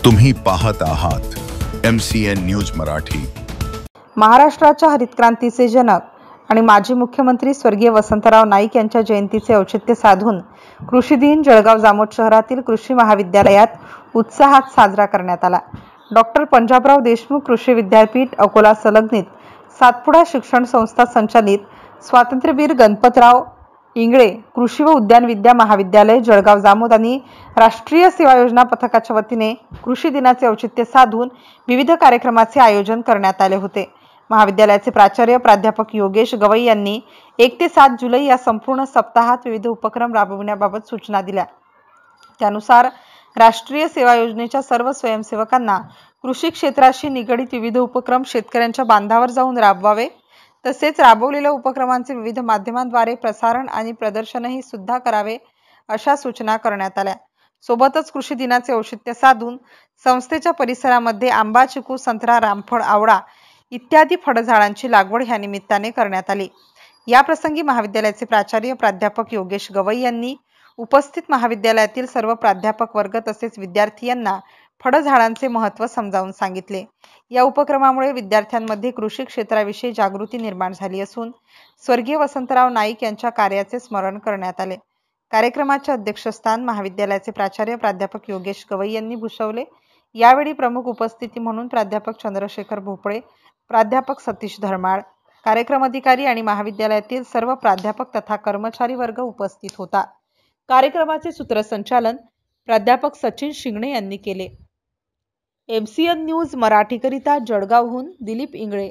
तुम्ही पाहत आहात MCN न्यूज मराठी। महाराष्ट्राच्या हरित क्रांतीचे जनक आणि माजी मुख्यमंत्री स्वर्गीय वसंतराव नाईक यांच्या जयंतीचे औचित्य साधून कृषी दिन जळगाव जामोद शहरातील कृषी महाविद्यालयात उत्साहात साजरा करण्यात आला। डॉक्टर पंजाबराव देशमुख कृषी विद्यापीठ अकोला संलग्नित सातपुडा शिक्षण संस्था संचालित स्वातंत्र्यवीर गणपतराव इंगळे कृषी व उद्यान विद्या महाविद्यालय जळगाव जामोद आणि राष्ट्रीय सेवा योजना पथकाच्या वतीने कृषी दिनाचे औचित्य साधून विविध कार्यक्रमाचे आयोजन करण्यात आले होते। महाविद्यालयाचे प्राचार्य प्राध्यापक योगेश गवई यांनी 1 ते 7 जुलै या संपूर्ण सप्ताहात विविध उपक्रम राबविण्याबाबत सूचना दिल्या। त्यानुसार राष्ट्रीय सेवा योजनेच्या सर्व स्वयंसेवकांना कृषी क्षेत्राशी निगडित विविध उपक्रम शेतकऱ्यांच्या बांधावर जाऊन राबवावे, तसेच राबवलेल्या उपक्रमांचे विविध माध्यमांद्वारे प्रसारण आणि प्रदर्शनही सुद्धा करावे अशा सूचना करण्यात आल्या। सोबतच कृषी दिनाचे औचित्य साधून संस्थेच्या परिसरामध्ये आंबा, चिकू, संत्रा, रामफळ, आवळा इत्यादी फळझाडांची लागवड ह्या निमित्ताने करण्यात आली। या प्रसंगी महाविद्यालयाचे प्राचार्य प्राध्यापक योगेश गवई यांनी उपस्थित महाविद्यालयातील सर्व प्राध्यापक वर्ग तसेच विद्यार्थी यांना फळझाडांचे महत्त्व समजावून सांगितले। या उपक्रमामुळे विद्यार्थ्यांमध्ये कृषी क्षेत्राविषयी जागृती निर्माण झाली असून स्वर्गीय वसंतराव नाईक यांच्या कार्याचे स्मरण करण्यात आले। कार्यक्रमाचे अध्यक्षस्थान महाविद्यालयाचे प्राचार्य प्राध्यापक योगेश गवई यांनी भूषवले। यावेळी प्रमुख उपस्थिती म्हणून प्राध्यापक चंद्रशेखर भोपळे, प्राध्यापक सतीश धर्माळ, कार्यक्रम अधिकारी आणि महाविद्यालयातील सर्व प्राध्यापक तथा कर्मचारी वर्ग उपस्थित होता। कार्यक्रमाचे सूत्रसंचालन प्राध्यापक सचिन शिंगणे यांनी केले। MCN न्यूज मराठीकरिता जळगावहून दिलीप इंगळे।